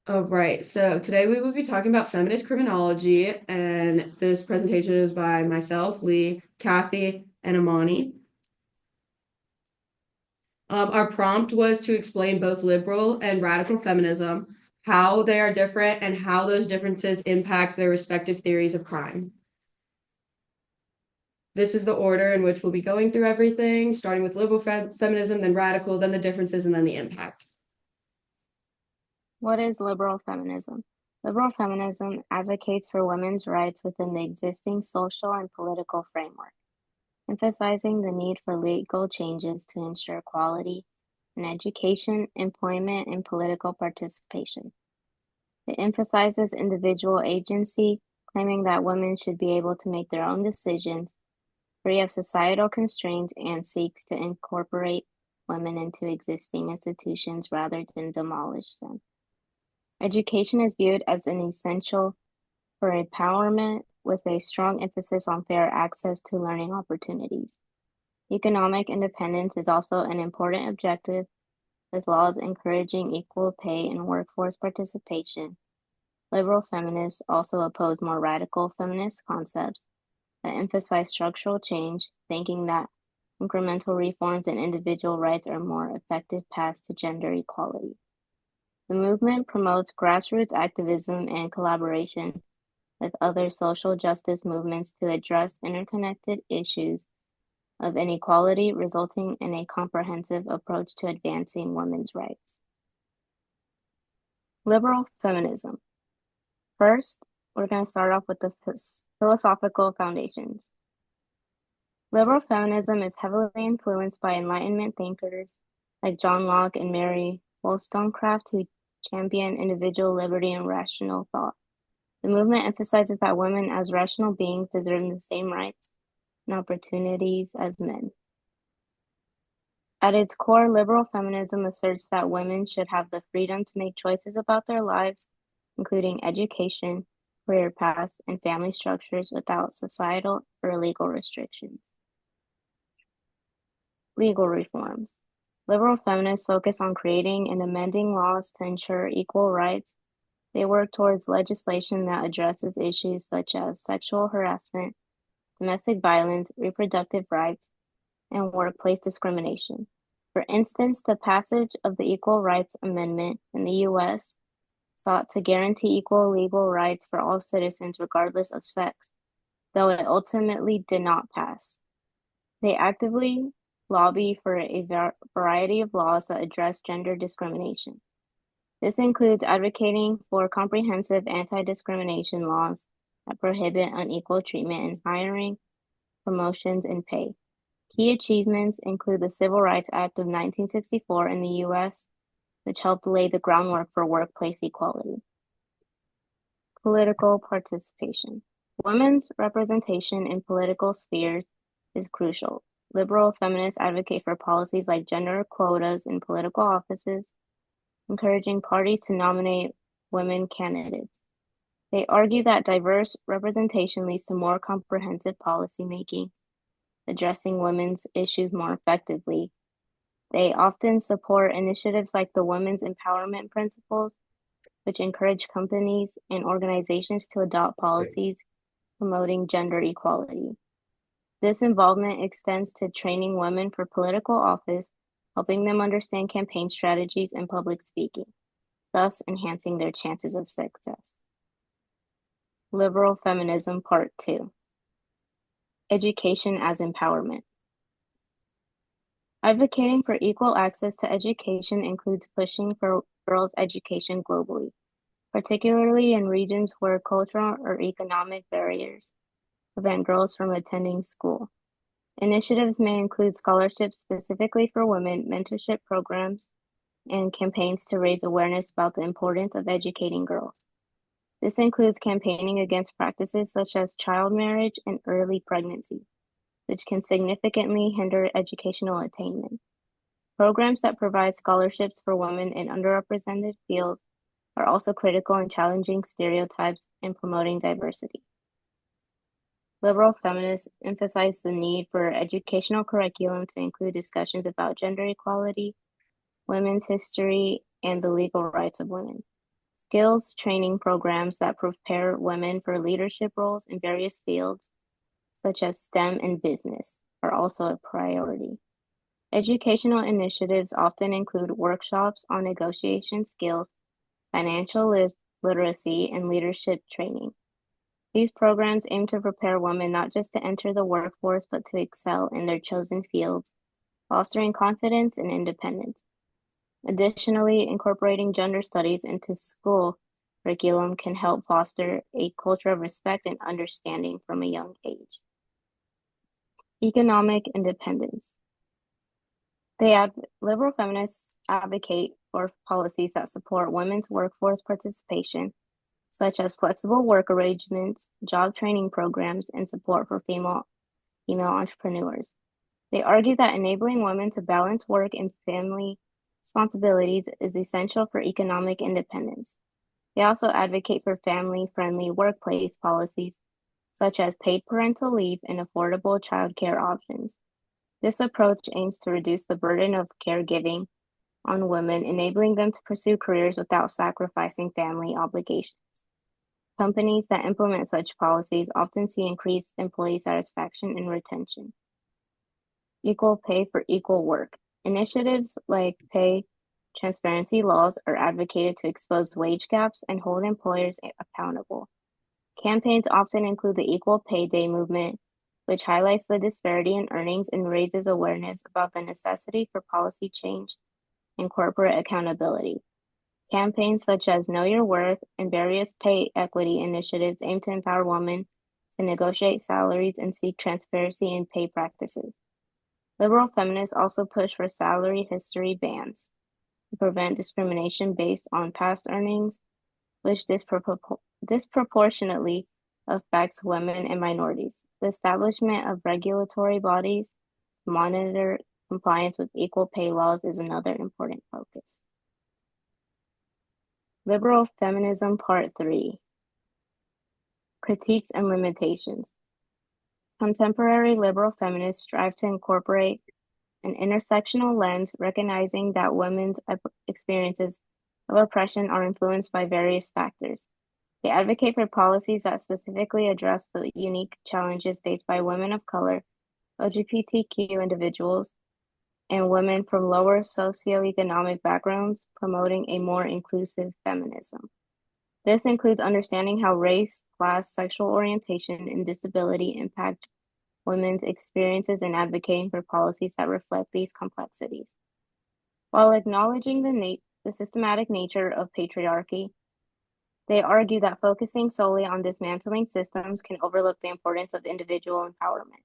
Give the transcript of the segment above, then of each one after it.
Oh, right. So today we will be talking about feminist criminology, and this presentation is by myself, Lee, Kathy, and Amani. Our prompt was to explain both liberal and radical feminism, how they are different, and how those differences impact their respective theories of crime. This is the order in which we'll be going through everything, starting with liberal feminism, then radical, then the differences, and then the impact. What is liberal feminism? Liberal feminism advocates for women's rights within the existing social and political framework, emphasizing the need for legal changes to ensure equality in education, employment, and political participation. It emphasizes individual agency, claiming that women should be able to make their own decisions, free of societal constraints, and seeks to incorporate women into existing institutions rather than demolish them. Education is viewed as an essential for empowerment with a strong emphasis on fair access to learning opportunities. Economic independence is also an important objective, with laws encouraging equal pay and workforce participation. Liberal feminists also oppose more radical feminist concepts that emphasize structural change, thinking that incremental reforms and individual rights are more effective paths to gender equality. The movement promotes grassroots activism and collaboration with other social justice movements to address interconnected issues of inequality, resulting in a comprehensive approach to advancing women's rights. Liberal feminism. First, we're going to start off with the philosophical foundations. Liberal feminism is heavily influenced by Enlightenment thinkers like John Locke and Mary Wollstonecraft, who champion individual liberty and rational thought. The movement emphasizes that women as rational beings deserve the same rights and opportunities as men. At its core, liberal feminism asserts that women should have the freedom to make choices about their lives, including education, career paths, and family structures without societal or legal restrictions. Legal reforms. Liberal feminists focus on creating and amending laws to ensure equal rights. They work towards legislation that addresses issues such as sexual harassment, domestic violence, reproductive rights, and workplace discrimination. For instance, the passage of the Equal Rights Amendment in the U.S. sought to guarantee equal legal rights for all citizens regardless of sex, though it ultimately did not pass. They actively lobby for a variety of laws that address gender discrimination. This includes advocating for comprehensive anti-discrimination laws that prohibit unequal treatment in hiring, promotions, and pay. Key achievements include the Civil Rights Act of 1964 in the U.S., which helped lay the groundwork for workplace equality. Political participation. Women's representation in political spheres is crucial. Liberal feminists advocate for policies like gender quotas in political offices, encouraging parties to nominate women candidates. They argue that diverse representation leads to more comprehensive policymaking, addressing women's issues more effectively. They often support initiatives like the Women's Empowerment Principles, which encourage companies and organizations to adopt policies promoting gender equality. This involvement extends to training women for political office, helping them understand campaign strategies and public speaking, thus enhancing their chances of success. Liberal Feminism Part 2. Education as Empowerment. Advocating for equal access to education includes pushing for girls' education globally, particularly in regions where cultural or economic barriers prevent girls from attending school. Initiatives may include scholarships specifically for women, mentorship programs, and campaigns to raise awareness about the importance of educating girls. This includes campaigning against practices such as child marriage and early pregnancy, which can significantly hinder educational attainment. Programs that provide scholarships for women in underrepresented fields are also critical in challenging stereotypes and promoting diversity. Liberal feminists emphasize the need for educational curriculum to include discussions about gender equality, women's history, and the legal rights of women. Skills training programs that prepare women for leadership roles in various fields, such as STEM and business, are also a priority. Educational initiatives often include workshops on negotiation skills, financial literacy, and leadership training. These programs aim to prepare women not just to enter the workforce, but to excel in their chosen fields, fostering confidence and independence. Additionally, incorporating gender studies into school curriculum can help foster a culture of respect and understanding from a young age. Economic independence. Liberal feminists advocate for policies that support women's workforce participation, such as flexible work arrangements, job training programs, and support for female entrepreneurs. They argue that enabling women to balance work and family responsibilities is essential for economic independence. They also advocate for family-friendly workplace policies, such as paid parental leave and affordable childcare options. This approach aims to reduce the burden of caregiving on women, enabling them to pursue careers without sacrificing family obligations. Companies that implement such policies often see increased employee satisfaction and retention. Equal pay for equal work. Initiatives like pay transparency laws are advocated to expose wage gaps and hold employers accountable. Campaigns often include the Equal Pay Day movement, which highlights the disparity in earnings and raises awareness about the necessity for policy change and corporate accountability. Campaigns such as Know Your Worth and various pay equity initiatives aim to empower women to negotiate salaries and seek transparency in pay practices. Liberal feminists also push for salary history bans to prevent discrimination based on past earnings, which disproportionately affects women and minorities. The establishment of regulatory bodies to monitor compliance with equal pay laws is another important focus. Liberal Feminism Part 3: Critiques and Limitations. Contemporary liberal feminists strive to incorporate an intersectional lens, recognizing that women's experiences of oppression are influenced by various factors. They advocate for policies that specifically address the unique challenges faced by women of color, LGBTQ individuals, and women from lower socioeconomic backgrounds, promoting a more inclusive feminism. This includes understanding how race, class, sexual orientation, and disability impact women's experiences and advocating for policies that reflect these complexities. While acknowledging the systematic nature of patriarchy, they argue that focusing solely on dismantling systems can overlook the importance of individual empowerment.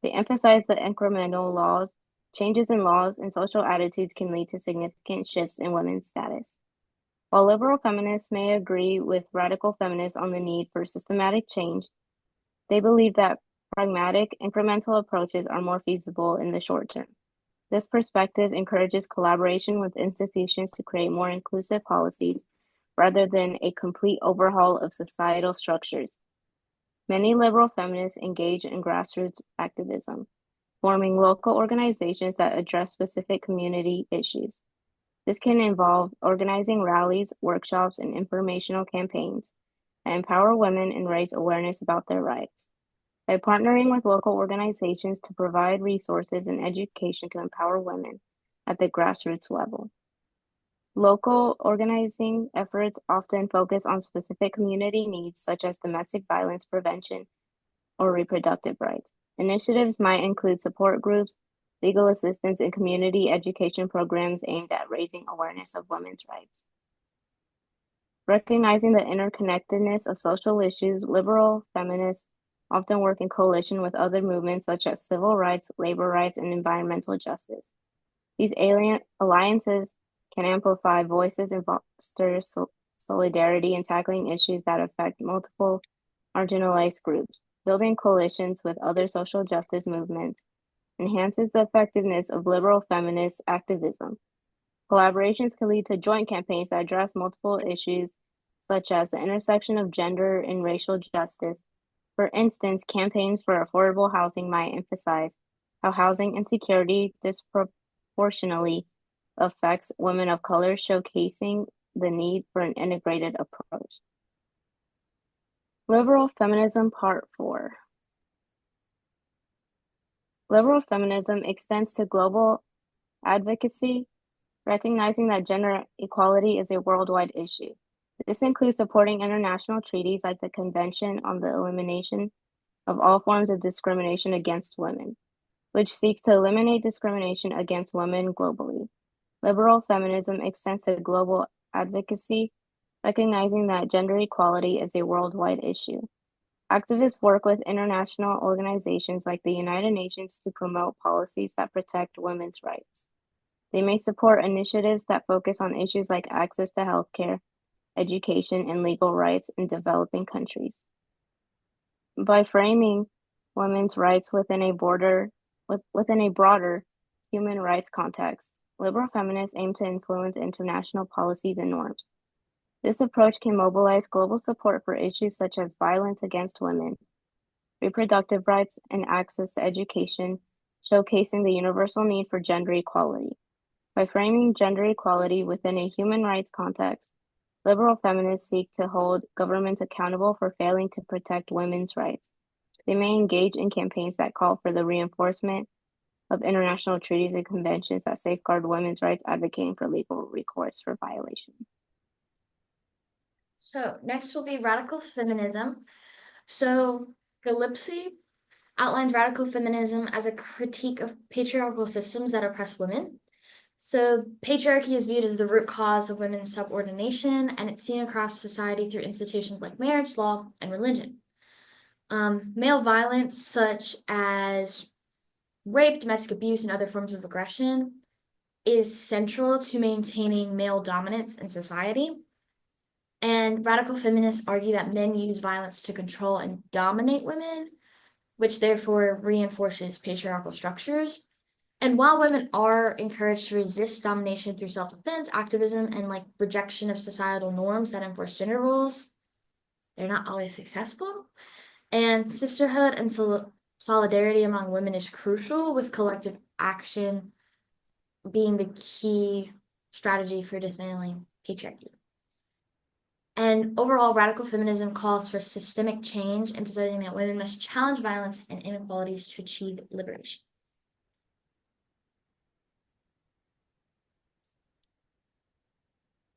They emphasize that incremental changes in laws, and social attitudes can lead to significant shifts in women's status. While liberal feminists may agree with radical feminists on the need for systematic change, they believe that pragmatic, incremental approaches are more feasible in the short term. This perspective encourages collaboration with institutions to create more inclusive policies rather than a complete overhaul of societal structures. Many liberal feminists engage in grassroots activism, forming local organizations that address specific community issues. This can involve organizing rallies, workshops, and informational campaigns that empower women and raise awareness about their rights. By partnering with local organizations to provide resources and education to empower women at the grassroots level. Local organizing efforts often focus on specific community needs, such as domestic violence prevention or reproductive rights. Initiatives might include support groups, legal assistance, and community education programs aimed at raising awareness of women's rights. Recognizing the interconnectedness of social issues, liberal feminists often work in coalition with other movements such as civil rights, labor rights, and environmental justice. These alliances can amplify voices and foster solidarity in tackling issues that affect multiple marginalized groups. Building coalitions with other social justice movements enhances the effectiveness of liberal feminist activism. Collaborations can lead to joint campaigns that address multiple issues, such as the intersection of gender and racial justice. For instance, campaigns for affordable housing might emphasize how housing insecurity disproportionately affects women of color, showcasing the need for an integrated approach. Liberal Feminism Part 4. Liberal feminism extends to global advocacy, recognizing that gender equality is a worldwide issue. This includes supporting international treaties like the Convention on the Elimination of All Forms of Discrimination Against Women, which seeks to eliminate discrimination against women globally. Liberal feminism extends to global advocacy, recognizing that gender equality is a worldwide issue. Activists work with international organizations like the United Nations to promote policies that protect women's rights. They may support initiatives that focus on issues like access to healthcare, education, and legal rights in developing countries. By framing women's rights within a broader human rights context, liberal feminists aim to influence international policies and norms. This approach can mobilize global support for issues such as violence against women, reproductive rights, and access to education, showcasing the universal need for gender equality. By framing gender equality within a human rights context, liberal feminists seek to hold governments accountable for failing to protect women's rights. They may engage in campaigns that call for the reinforcement of international treaties and conventions that safeguard women's rights, advocating for legal recourse for violation. So next will be radical feminism. So Gillespie outlines radical feminism as a critique of patriarchal systems that oppress women. So patriarchy is viewed as the root cause of women's subordination, and it's seen across society through institutions like marriage, law, and religion. Male violence, such as rape, domestic abuse, and other forms of aggression, is central to maintaining male dominance in society. And radical feminists argue that men use violence to control and dominate women, which therefore reinforces patriarchal structures. And while women are encouraged to resist domination through self-defense, activism, and rejection of societal norms that enforce gender roles, they're not always successful. And sisterhood and solidarity among women is crucial, with collective action being the key strategy for dismantling patriarchy. And overall, radical feminism calls for systemic change, emphasizing that women must challenge violence and inequalities to achieve liberation.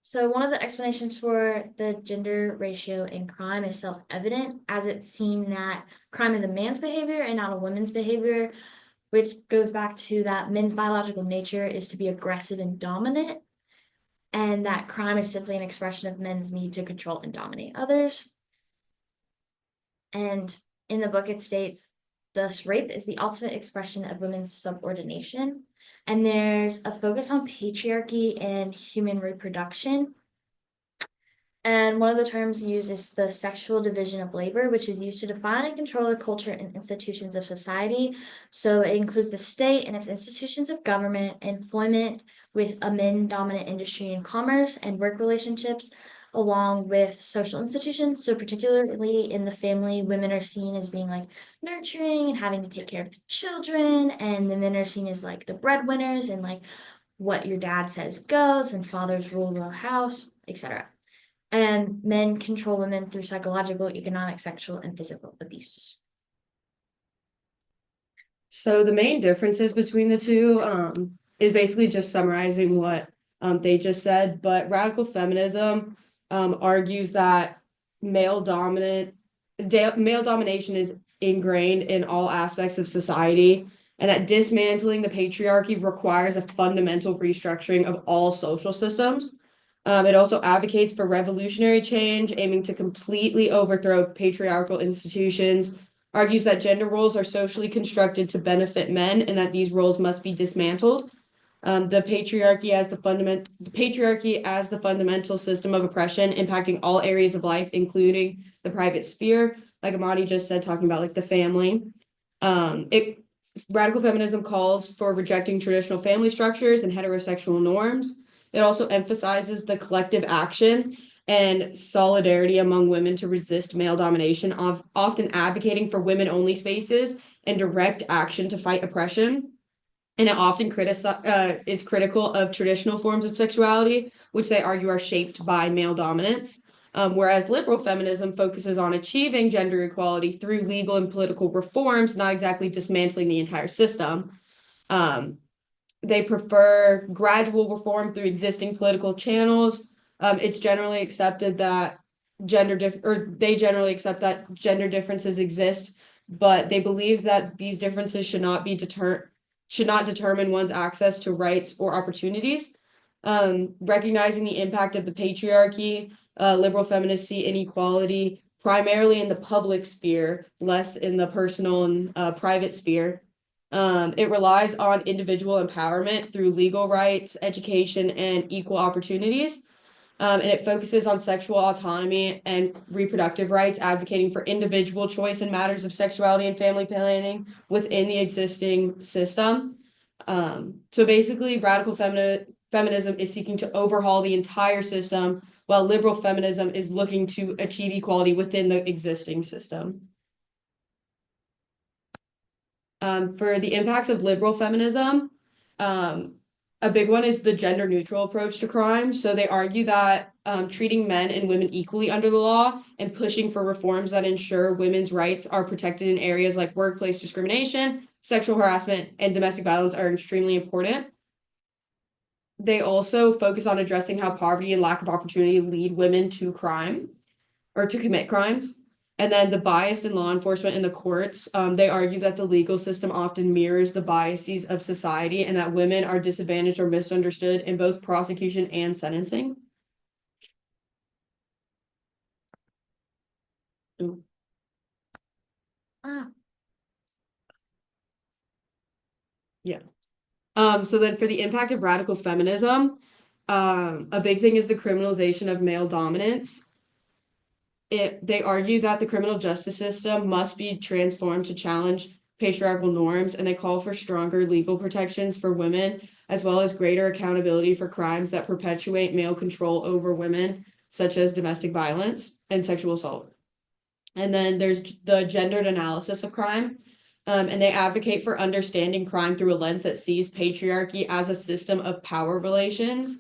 So one of the explanations for the gender ratio in crime is self-evident, as it's seen that crime is a man's behavior and not a woman's behavior, which goes back to that men's biological nature is to be aggressive and dominant, and that crime is simply an expression of men's need to control and dominate others. And in the book, it states, thus, rape is the ultimate expression of women's subordination. And there's a focus on patriarchy and human reproduction. And one of the terms used is the sexual division of labor, which is used to define and control the culture and institutions of society. So it includes the state and its institutions of government, employment with a men-dominant industry and commerce, and work relationships, along with social institutions. So particularly in the family, women are seen as being nurturing and having to take care of the children, and the men are seen as the breadwinners and what your dad says goes, and fathers rule the house, etc. And men control women through psychological, economic, sexual, and physical abuse. So the main differences between the two is basically just summarizing what they just said. But radical feminism argues that male domination is ingrained in all aspects of society, and that dismantling the patriarchy requires a fundamental restructuring of all social systems. It also advocates for revolutionary change, aiming to completely overthrow patriarchal institutions, argues that gender roles are socially constructed to benefit men and that these roles must be dismantled. The patriarchy as the fundamental system of oppression, impacting all areas of life, including the private sphere, like Amadi just said, talking about the family. Radical feminism calls for rejecting traditional family structures and heterosexual norms. It also emphasizes the collective action and solidarity among women to resist male domination, often advocating for women-only spaces and direct action to fight oppression. And it often is critical of traditional forms of sexuality, which they argue are shaped by male dominance. Whereas liberal feminism focuses on achieving gender equality through legal and political reforms, not exactly dismantling the entire system. They prefer gradual reform through existing political channels. It's generally accepted that they generally accept that gender differences exist, but they believe that these differences should not determine one's access to rights or opportunities. Recognizing the impact of the patriarchy, liberal feminists see inequality primarily in the public sphere, less in the personal and private sphere. It relies on individual empowerment through legal rights, education, and equal opportunities. And it focuses on sexual autonomy and reproductive rights, advocating for individual choice in matters of sexuality and family planning within the existing system. So basically, feminism is seeking to overhaul the entire system, while liberal feminism is looking to achieve equality within the existing system. For the impacts of liberal feminism, a big one is the gender neutral approach to crime. So they argue that treating men and women equally under the law and pushing for reforms that ensure women's rights are protected in areas like workplace discrimination, sexual harassment, and domestic violence are extremely important. They also focus on addressing how poverty and lack of opportunity lead women to crime or to commit crimes. And then the bias in law enforcement and the courts, they argue that the legal system often mirrors the biases of society and that women are disadvantaged or misunderstood in both prosecution and sentencing. Ooh. Yeah. So then for the impact of radical feminism, a big thing is the criminalization of male dominance. They argue that the criminal justice system must be transformed to challenge patriarchal norms, and they call for stronger legal protections for women, as well as greater accountability for crimes that perpetuate male control over women, such as domestic violence and sexual assault. And then there's the gendered analysis of crime. And they advocate for understanding crime through a lens that sees patriarchy as a system of power relations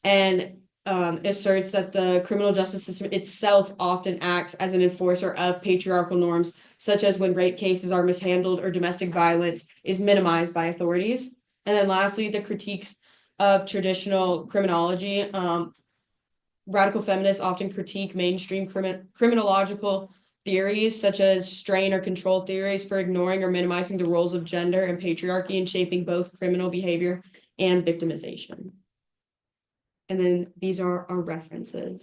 and asserts that the criminal justice system itself often acts as an enforcer of patriarchal norms, such as when rape cases are mishandled or domestic violence is minimized by authorities. And then lastly, the critiques of traditional criminology. Radical feminists often critique mainstream criminological theories such as strain or control theories for ignoring or minimizing the roles of gender and patriarchy in shaping both criminal behavior and victimization. And then these are our references.